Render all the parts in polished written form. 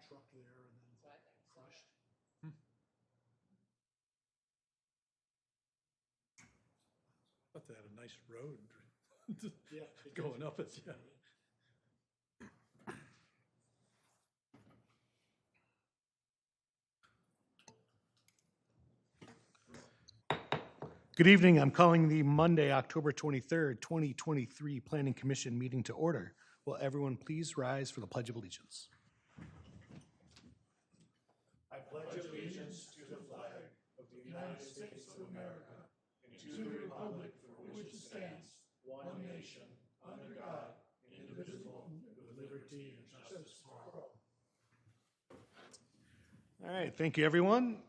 trucked there and then crushed. But they had a nice road Yeah. going up it, yeah. Good evening. I'm calling the Monday, October 23rd, 2023 Planning Commission meeting to order. Will everyone please rise for the Pledge of Allegiance? I pledge allegiance to the flag of the United States of America and to the republic for which it stands, one nation, under God, indivisible, with liberty and justice for all. All right, thank you, everyone.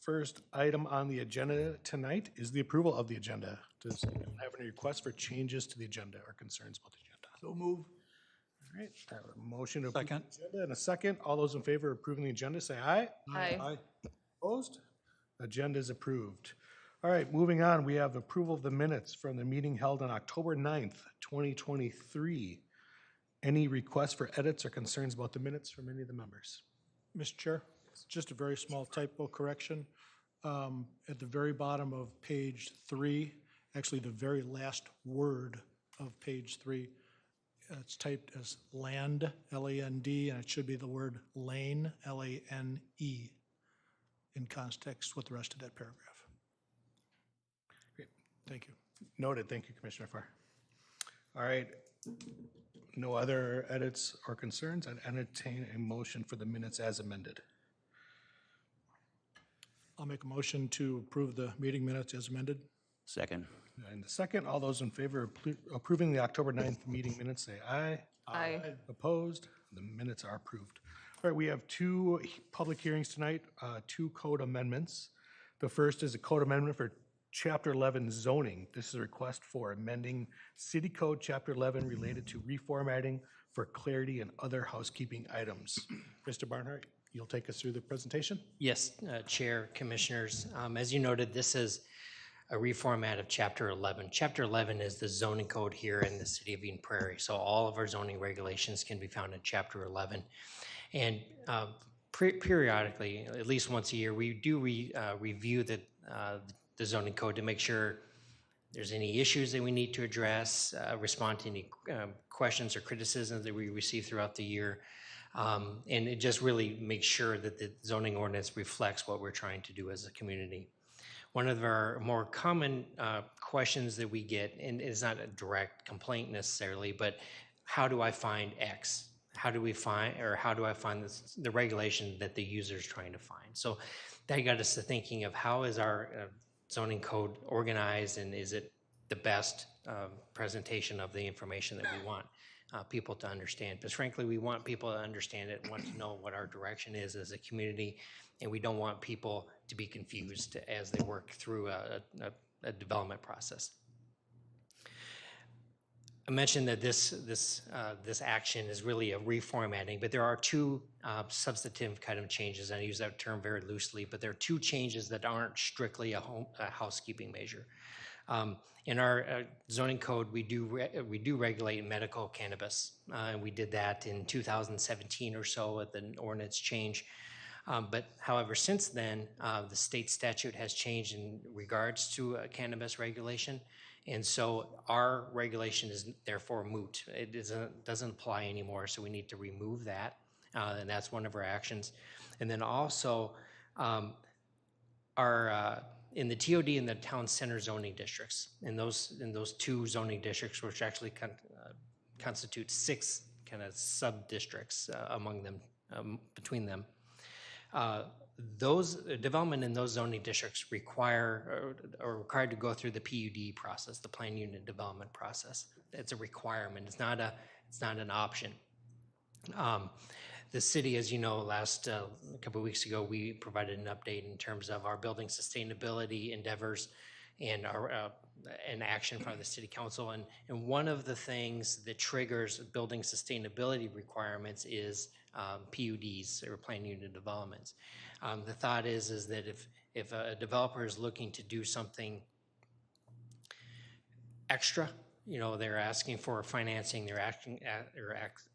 First item on the agenda tonight is the approval of the agenda. Does anyone have any requests for changes to the agenda or concerns about the agenda? So move. All right, I have a motion to approve the agenda and a second. All those in favor of approving the agenda, say aye. Aye. Opposed? Agenda is approved. All right, moving on, we have approval of the minutes from the meeting held on October 9th, 2023. Any requests for edits or concerns about the minutes from any of the members? Mr. Chair, just a very small typo correction. At the very bottom of page 3, actually the very last word of page 3, it's typed as land, L-A-N-D, and it should be the word lane, L-A-N-E, in context with the rest of that paragraph. Great. Thank you. Noted. Thank you, Commissioner Farr. All right. No other edits or concerns? I'd entertain a motion for the minutes as amended. I'll make a motion to approve the meeting minutes as amended. Second. And the second, all those in favor of approving the October 9th meeting minutes, say aye. Aye. Opposed? The minutes are approved. All right, we have two public hearings tonight, two code amendments. The first is a code amendment for Chapter 11 zoning. This is a request for amending City Code Chapter 11 related to reformatting for clarity and other housekeeping items. Mr. Barnhart, you'll take us through the presentation? Yes, Chair, Commissioners. As you noted, this is a reformat of Chapter 11. Chapter 11 is the zoning code here in the city of Eden Prairie. So all of our zoning regulations can be found in Chapter 11. And periodically, at least once a year, we do review the zoning code to make sure there's any issues that we need to address, respond to any questions or criticisms that we receive throughout the year. And it just really makes sure that the zoning ordinance reflects what we're trying to do as a community. One of our more common questions that we get, and it's not a direct complaint necessarily, but how do I find X? How do I find the regulation that the user is trying to find? So that got us to thinking of how is our zoning code organized, and is it the best presentation of the information that we want people to understand? Because frankly, we want people to understand it, want to know what our direction is as a community, and we don't want people to be confused as they work through a development process. I mentioned that this action is really a reformatting, but there are two substantive kind of changes. I use that term very loosely, but there are two changes that aren't strictly a housekeeping measure. In our zoning code, we do regulate medical cannabis, and we did that in 2017 or so with an ordinance change. But however, since then, the state statute has changed in regards to cannabis regulation. And so our regulation is therefore moot. It doesn't apply anymore, so we need to remove that. And that's one of our actions. And then also in the TOD and the town center zoning districts, in those two zoning districts, which actually constitute 6 kind of sub-districts among them, between them, those development in those zoning districts are required to go through the PUD process, the plan unit development process. It's a requirement. It's not an option. The city, as you know, last couple of weeks ago, we provided an update in terms of our building sustainability endeavors and our an action from the city council. And one of the things that triggers building sustainability requirements is PUDs, or plan unit developments. The thought is that if a developer is looking to do something extra you know, they're asking for financing,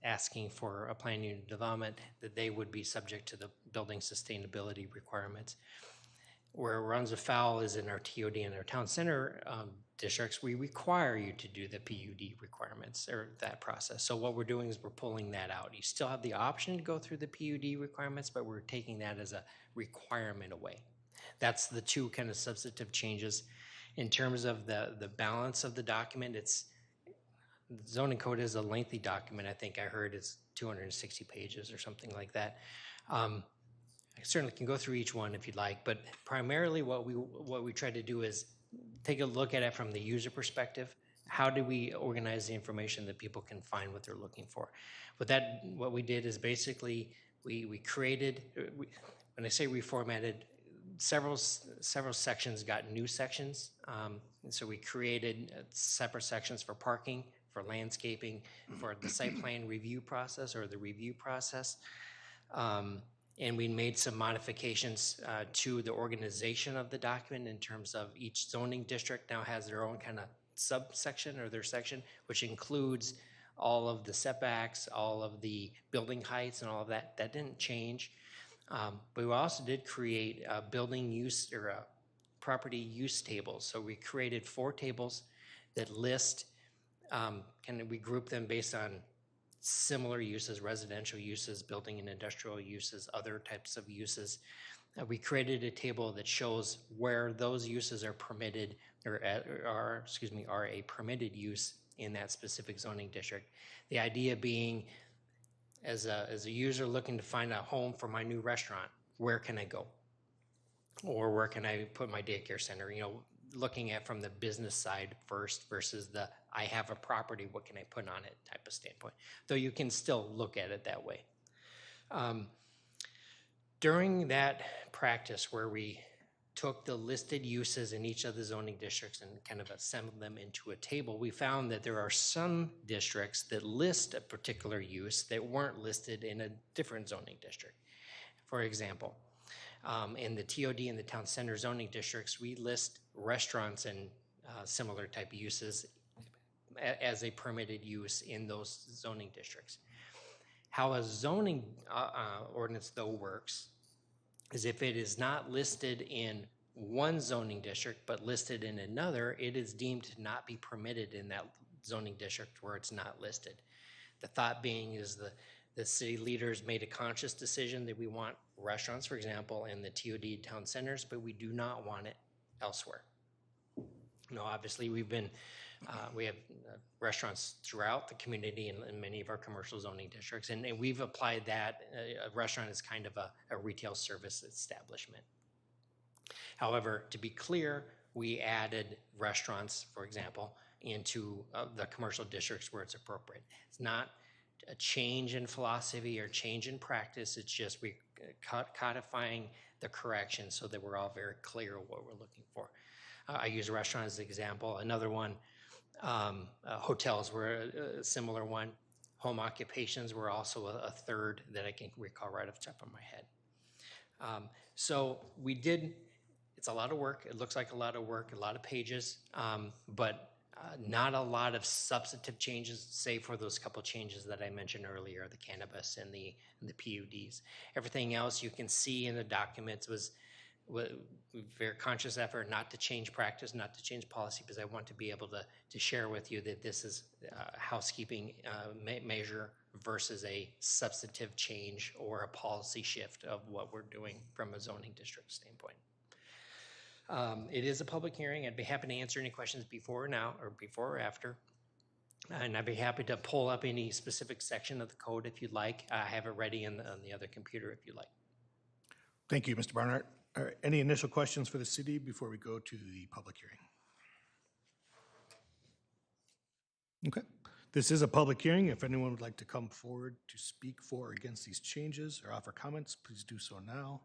asking for a planned unit development, that they would be subject to the building sustainability requirements. Where it runs afoul is in our TOD and our town center districts, we require you to do the PUD requirements or that process. So what we're doing is we're pulling that out. You still have the option to go through the PUD requirements, but we're taking that as a requirement away. That's the two kind of substantive changes. In terms of the balance of the document, the zoning code is a lengthy document. I think I heard it's 260 pages or something like that. I certainly can go through each one if you'd like, but primarily what we try to do is take a look at it from the user perspective. How do we organize the information that people can find what they're looking for? What we did is basically we created, when I say reformatted, several sections got new sections. And so we created separate sections for parking, for landscaping, for the site plan review process or the review process. And we made some modifications to the organization of the document in terms of each zoning district now has their own kind of subsection or their section, which includes all of the setbacks, all of the building heights and all of that. That didn't change. But we also did create a building use or a property use tables. So we created 4 tables that list, we group them based on similar uses, residential uses, building and industrial uses, other types of uses. We created a table that shows where those uses are permitted or are a permitted use in that specific zoning district. The idea being, as a user looking to find a home for my new restaurant, where can I go? Or where can I put my daycare center? You know, looking at from the business side first versus the I have a property, what can I put on it type of standpoint. Though you can still look at it that way. During that practice where we took the listed uses in each of the zoning districts and kind of assembled them into a table, we found that there are some districts that list a particular use that weren't listed in a different zoning district. For example, in the TOD and the town center zoning districts, we list restaurants and similar type uses as a permitted use in those zoning districts. How a zoning ordinance though works is if it is not listed in one zoning district but listed in another, it is deemed to not be permitted in that zoning district where it's not listed. The thought being is the city leaders made a conscious decision that we want restaurants, for example, in the TOD town centers, but we do not want it elsewhere. You know, obviously we have restaurants throughout the community and many of our commercial zoning districts, and we've applied that. A restaurant is kind of a retail service establishment. However, to be clear, we added restaurants, for example, into the commercial districts where it's appropriate. It's not a change in philosophy or change in practice. It's just we codifying the correction so that we're all very clear what we're looking for. I use a restaurant as an example. Another one, hotels were a similar one. Home occupations were also a third that I can recall right off the top of my head. So we did, it's a lot of work. It looks like a lot of work, a lot of pages, but not a lot of substantive changes, save for those couple changes that I mentioned earlier, the cannabis and the PUDs. Everything else you can see in the documents was very conscious effort not to change practice, not to change policy, because I want to be able to share with you that this is a housekeeping measure versus a substantive change or a policy shift of what we're doing from a zoning district standpoint. It is a public hearing. I'd be happy to answer any questions before or now or before or after. And I'd be happy to pull up any specific section of the code if you'd like. I have it ready on the other computer if you'd like. Thank you, Mr. Barnhart. All right, any initial questions for the city before we go to the public hearing? Okay, this is a public hearing. If anyone would like to come forward to speak for or against these changes or offer comments, please do so now.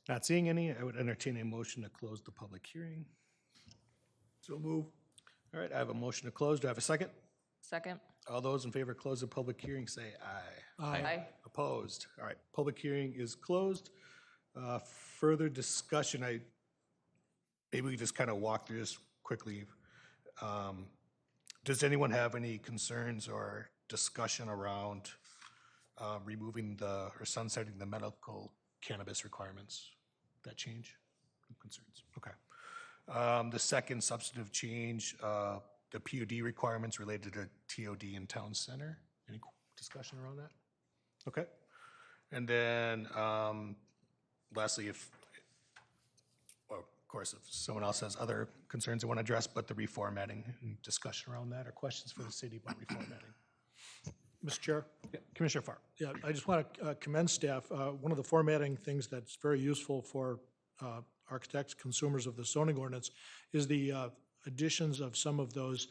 Not seeing any, I would entertain a motion to close the public hearing. So move. All right, I have a motion to close. Do I have a second? Second. All those in favor of close the public hearing say aye. Aye. Opposed? All right, public hearing is closed. Further discussion, maybe we just kind of walk through this quickly. Does anyone have any concerns or discussion around removing or sunsetting the medical cannabis requirements? That change? No concerns? Okay. The second substantive change, the PUD requirements related to TOD in town center. Any discussion around that? Okay. And then lastly, of course, if someone else has other concerns they want to address, but the reformatting and discussion around that or questions for the city about reformatting. Mr. Chair? Yeah, Commissioner Farr. Yeah, I just want to commend staff. One of the formatting things that's very useful for architects, consumers of the zoning ordinance, is the additions of some of those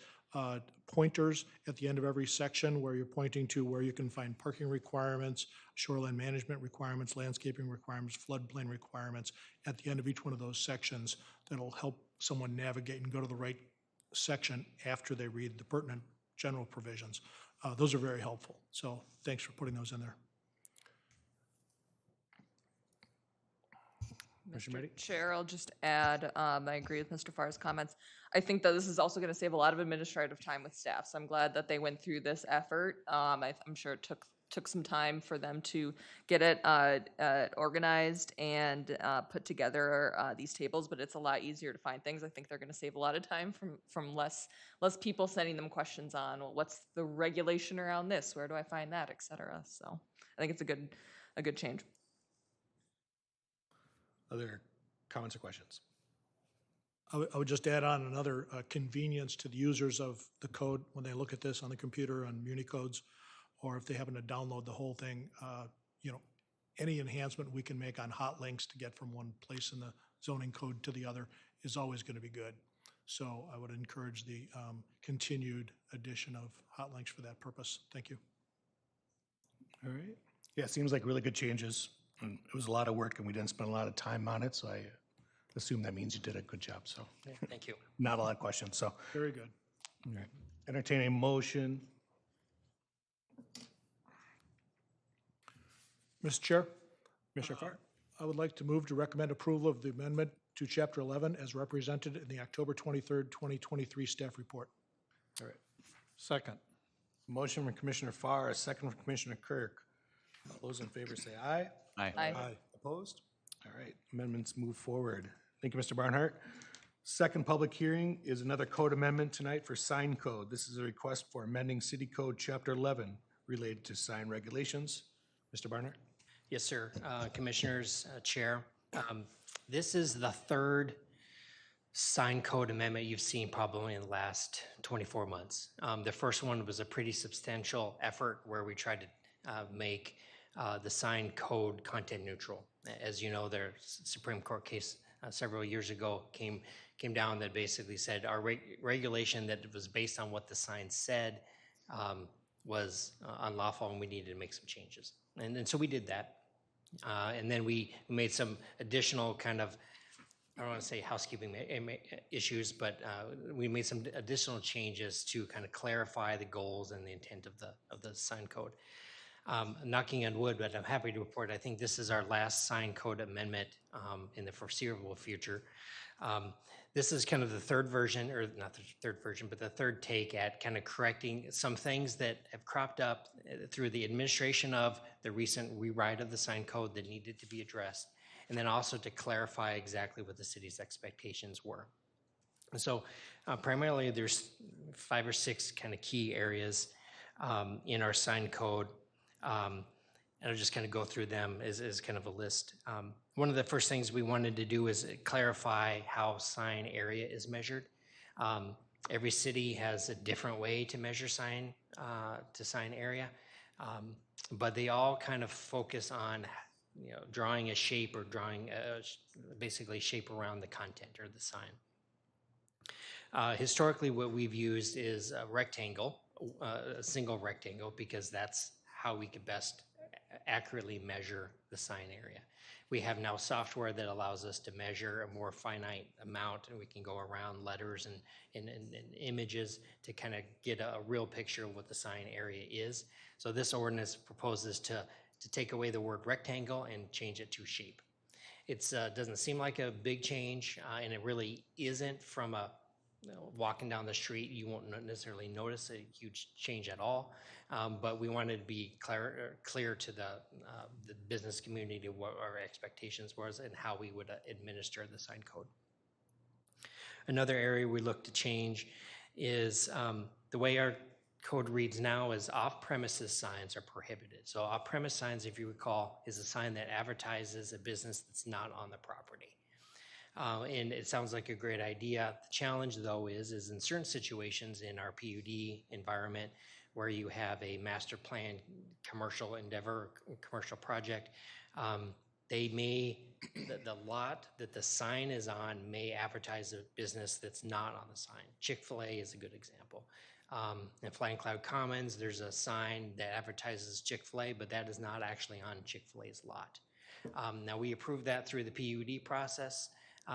pointers at the end of every section where you're pointing to where you can find parking requirements, shoreline management requirements, landscaping requirements, floodplain requirements at the end of each one of those sections. That'll help someone navigate and go to the right section after they read the pertinent general provisions. Those are very helpful. So thanks for putting those in there. Commissioner Meddy? Chair, I'll just add, I agree with Mr. Farr's comments. I think that this is also going to save a lot of administrative time with staff, so I'm glad that they went through this effort. I'm sure it took some time for them to get it organized and put together these tables, but it's a lot easier to find things. I think they're going to save a lot of time from less people sending them questions on, well, what's the regulation around this? Where do I find that, et cetera. So I think it's a good change. Other comments or questions? I would just add on another convenience to the users of the code when they look at this on the computer on Muni codes, or if they happen to download the whole thing, any enhancement we can make on hot links to get from one place in the zoning code to the other is always going to be good. So I would encourage the continued addition of hot links for that purpose. Thank you. All right. Yeah, it seems like really good changes. And it was a lot of work and we didn't spend a lot of time on it, so I assume that means you did a good job, so. Thank you. Not a lot of questions, so. Very good. All right. Entertain a motion. Mr. Chair, Commissioner Farr? I would like to move to recommend approval of the amendment to Chapter 11 as represented in the October 23rd, 2023 staff report. All right. Second. Motion from Commissioner Farr, a second from Commissioner Kirk. All those in favor say aye. Aye. Aye. Opposed? All right, amendments move forward. Thank you, Mr. Barnhart. Second public hearing is another code amendment tonight for sign code. This is a request for amending City Code Chapter 11 related to sign regulations. Mr. Barnhart? Yes, sir. Commissioners, Chair. This is the third sign code amendment you've seen probably in the last 24 months. The first one was a pretty substantial effort where we tried to make the sign code content neutral. As you know, their Supreme Court case several years ago came down that basically said our regulation that was based on what the sign said was unlawful and we needed to make some changes. And so we did that. And then we made some additional kind of, I don't want to say housekeeping issues, but we made some additional changes to kind of clarify the goals and the intent of the sign code. Knocking on wood, but I'm happy to report I think this is our last sign code amendment in the foreseeable future. This is kind of the third version, or not the third version, but the third take at kind of correcting some things that have cropped up through the administration of the recent rewrite of the sign code that needed to be addressed, and then also to clarify exactly what the city's expectations were. And so primarily there's 5 or 6 kind of key areas in our sign code. And I'll just kind of go through them as kind of a list. One of the first things we wanted to do is clarify how sign area is measured. Every city has a different way to measure sign area, but they all kind of focus on drawing a shape or drawing basically shape around the content or the sign. Historically, what we've used is a rectangle, a single rectangle, because that's how we could best accurately measure the sign area. We have now software that allows us to measure a more finite amount, and we can go around letters and images to kind of get a real picture of what the sign area is. So this ordinance proposes to take away the word rectangle and change it to shape. It doesn't seem like a big change, and it really isn't from a walking down the street, you won't necessarily notice a huge change at all. But we wanted to be clear to the business community what our expectations was and how we would administer the sign code. Another area we look to change is the way our code reads now is off-premises signs are prohibited. So off-premise signs, if you recall, is a sign that advertises a business that's not on the property. And it sounds like a great idea. The challenge, though, is in certain situations in our PUD environment where you have a master plan commercial endeavor, commercial project, the lot that the sign is on may advertise a business that's not on the sign. Chick-fil-A is a good example. In Flying Cloud Commons, there's a sign that advertises Chick-fil-A, but that is not actually on Chick-fil-A's lot. Now, we approved that through the PUD process.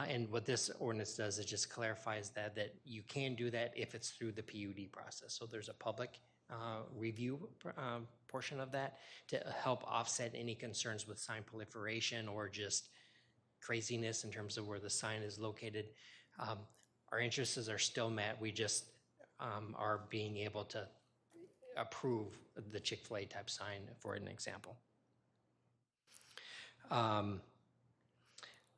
And what this ordinance does is just clarifies that you can do that if it's through the PUD process. So there's a public review portion of that to help offset any concerns with sign proliferation or just craziness in terms of where the sign is located. Our interests are still met. We just are being able to approve the Chick-fil-A type sign for an example.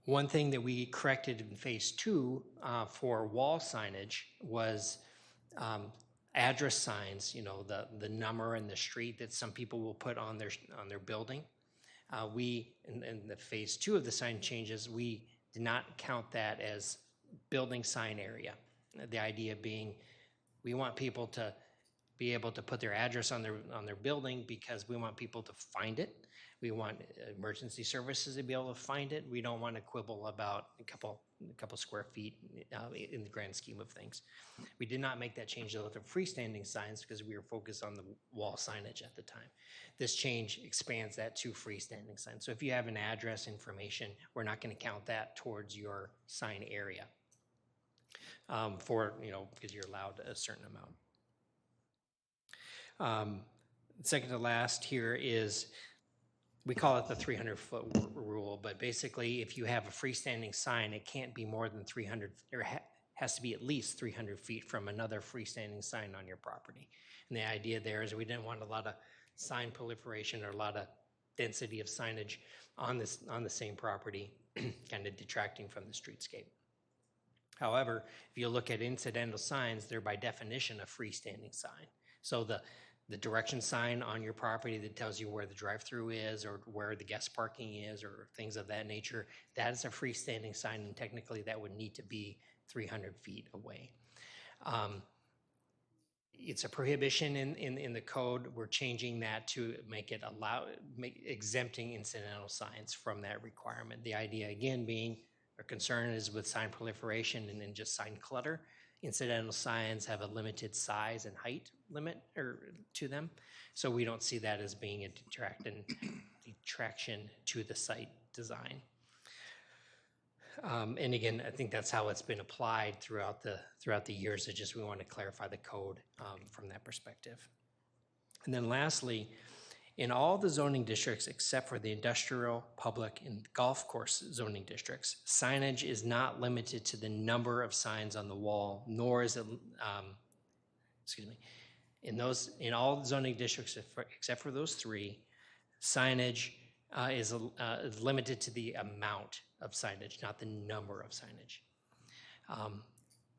One thing that we corrected in phase 2 for wall signage was address signs, the number and the street that some people will put on their building. In the phase 2 of the sign changes, we did not count that as building sign area. The idea being we want people to be able to put their address on their building because we want people to find it. We want emergency services to be able to find it. We don't want to quibble about a couple square feet in the grand scheme of things. We did not make that change though to freestanding signs because we were focused on the wall signage at the time. This change expands that to freestanding signs. So if you have an address information, we're not going to count that towards your sign area because you're allowed a certain amount. Second to last here is, we call it the 300-foot rule, but basically if you have a freestanding sign, it can't be more than 300, or has to be at least 300 feet from another freestanding sign on your property. And the idea there is we didn't want a lot of sign proliferation or a lot of density of signage on the same property, kind of detracting from the streetscape. However, if you look at incidental signs, they're by definition a freestanding sign. So the direction sign on your property that tells you where the drive-through is or where the guest parking is or things of that nature, that is a freestanding sign, and technically that would need to be 300 feet away. It's a prohibition in the code. We're changing that to make it exempting incidental signs from that requirement. The idea again being our concern is with sign proliferation and then just sign clutter. Incidental signs have a limited size and height limit to them, so we don't see that as being a detraction to the site design. And again, I think that's how it's been applied throughout the years. It's just we want to clarify the code from that perspective. And then lastly, in all the zoning districts except for the industrial, public, and golf course zoning districts, signage is not limited to the number of signs on the wall, nor is it, in all zoning districts except for those 3, signage is limited to the amount of signage, not the number of signage.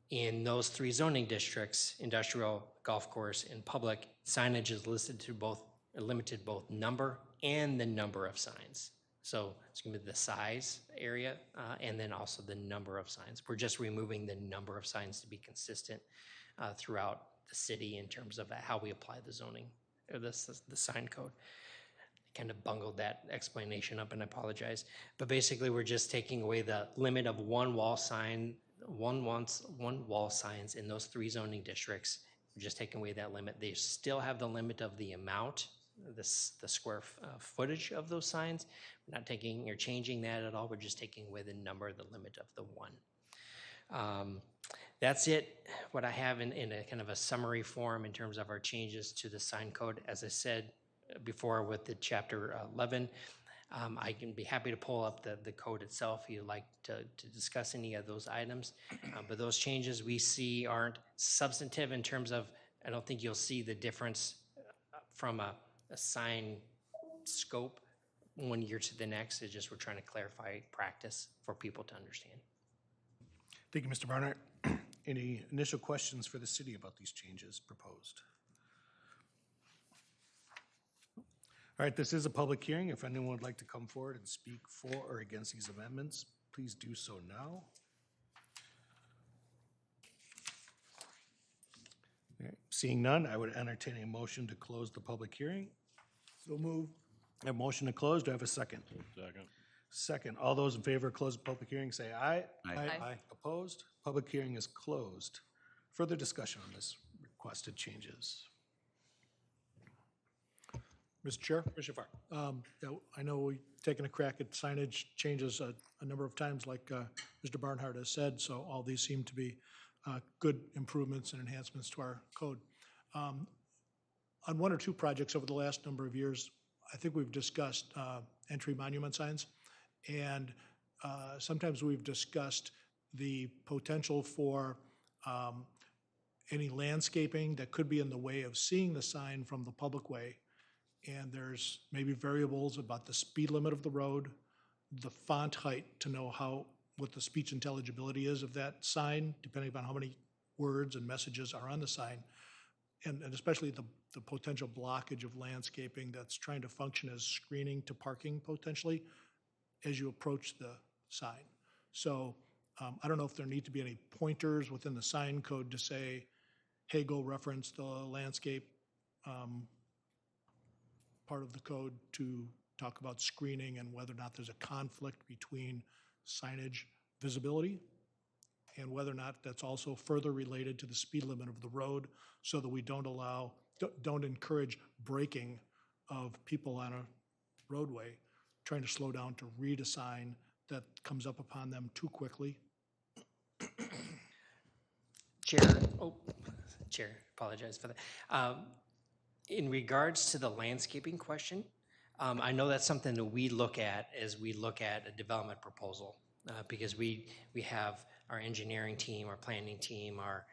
In those 3 zoning districts, industrial, golf course, and public, signage is limited both number and the number of signs. So it's going to be the size area and then also the number of signs. We're just removing the number of signs to be consistent throughout the city in terms of how we apply the zoning or the sign code. Kind of bungled that explanation up, and I apologize. But basically, we're just taking away the limit of one wall signs in those 3 zoning districts. We're just taking away that limit. They still have the limit of the amount, the square footage of those signs. We're not taking or changing that at all. We're just taking away the number, the limit of the 1. That's it, what I have in a kind of a summary form in terms of our changes to the sign code. As I said before with the chapter 11, I can be happy to pull up the code itself if you'd like to discuss any of those items. But those changes we see aren't substantive in terms of, I don't think you'll see the difference from a sign scope one year to the next. It's just we're trying to clarify practice for people to understand. Thank you, Mr. Barnhart. Any initial questions for the city about these changes proposed? All right, this is a public hearing. If anyone would like to come forward and speak for or against these amendments, please do so now. All right, seeing none, I would entertain a motion to close the public hearing. So move. A motion to close, do I have a second? Second. Second, all those in favor of close the public hearing, say aye. Aye. Opposed? Public hearing is closed. Further discussion on this requested changes. Mr. Chair? Commissioner Farr. Yeah, I know we've taken a crack at signage changes a number of times, like Mr. Barnhart has said, so all these seem to be good improvements and enhancements to our code. On one or two projects over the last number of years, I think we've discussed entry monument signs, and sometimes we've discussed the potential for any landscaping that could be in the way of seeing the sign from the public way. And there's maybe variables about the speed limit of the road, the font height to know what the speech intelligibility is of that sign, depending upon how many words and messages are on the sign, and especially the potential blockage of landscaping that's trying to function as screening to parking potentially as you approach the sign. So I don't know if there need to be any pointers within the sign code to say, hey, go reference the landscape part of the code to talk about screening and whether or not there's a conflict between signage visibility and whether or not that's also further related to the speed limit of the road, so that we don't encourage braking of people on a roadway trying to slow down to read a sign that comes up upon them too quickly. Chair, apologize for that. In regards to the landscaping question, I know that's something that we look at as we look at a development proposal, because we have our engineering team, our planning team, our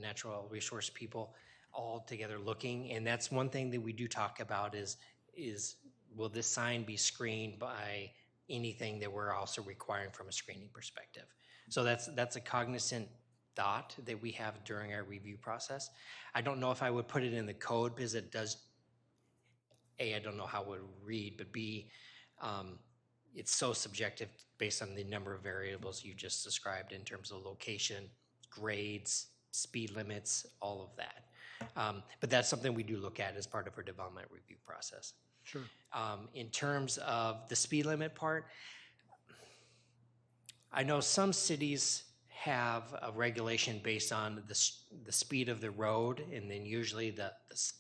natural resource people all together looking, and that's one thing that we do talk about is will this sign be screened by anything that we're also requiring from a screening perspective? So that's a cognizant thought that we have during our review process. I don't know if I would put it in the code because it does, A, I don't know how it would read, but B, it's so subjective based on the number of variables you just described in terms of location, grades, speed limits, all of that. But that's something we do look at as part of our development review process. Sure. In terms of the speed limit part, I know some cities have a regulation based on the speed of the road, and then usually the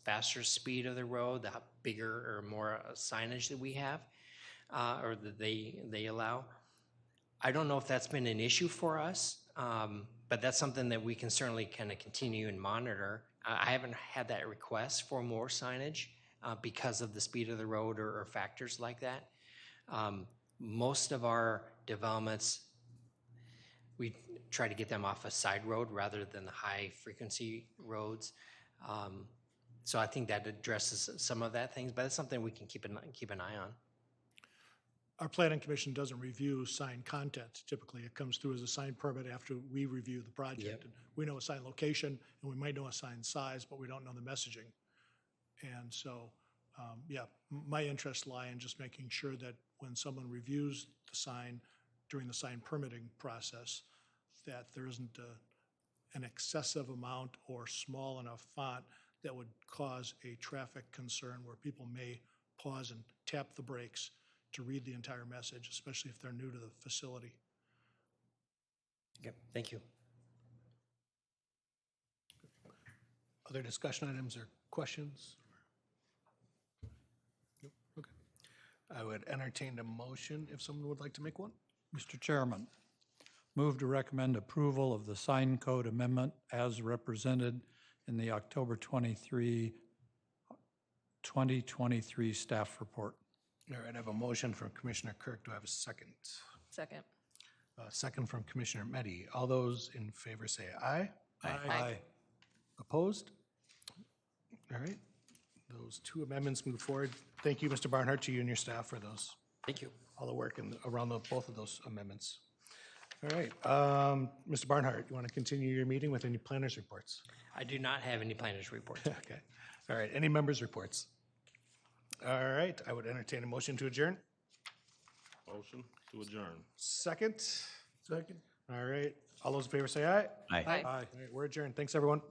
faster speed of the road, the bigger or more signage that we have, or that they allow. I don't know if that's been an issue for us, but that's something that we can certainly kind of continue and monitor. I haven't had that request for more signage because of the speed of the road or factors like that. Most of our developments, we try to get them off a side road rather than the high frequency roads. So I think that addresses some of that things, but it's something we can keep an eye on. Our planning commission doesn't review sign content. Typically, it comes through as a sign permit after we review the project. Yep. And we know a sign location, and we might know a sign size, but we don't know the messaging. And so, yeah, my interests lie in just making sure that when someone reviews the sign during the sign permitting process, that there isn't an excessive amount or small enough font that would cause a traffic concern where people may pause and tap the brakes to read the entire message, especially if they're new to the facility. Yep, thank you. Other discussion items or questions? Nope. Okay. I would entertain a motion if someone would like to make one. Mr. Chairman, move to recommend approval of the sign code amendment as represented in the October 2023 staff report. All right, I have a motion from Commissioner Kirk. Do I have a second? Second. Second from Commissioner Meddy. All those in favor say aye. Aye. Opposed? All right, those two amendments move forward. Thank you, Mr. Barnhart, to you and your staff for those, Thank you. all the work around both of those amendments. All right, Mr. Barnhart, you want to continue your meeting with any planners reports? I do not have any planners report. Okay, all right, any members reports? All right, I would entertain a motion to adjourn. Motion to adjourn. Second? Second. All right, all those in favor say aye. Aye. All right, we're adjourned. Thanks, everyone.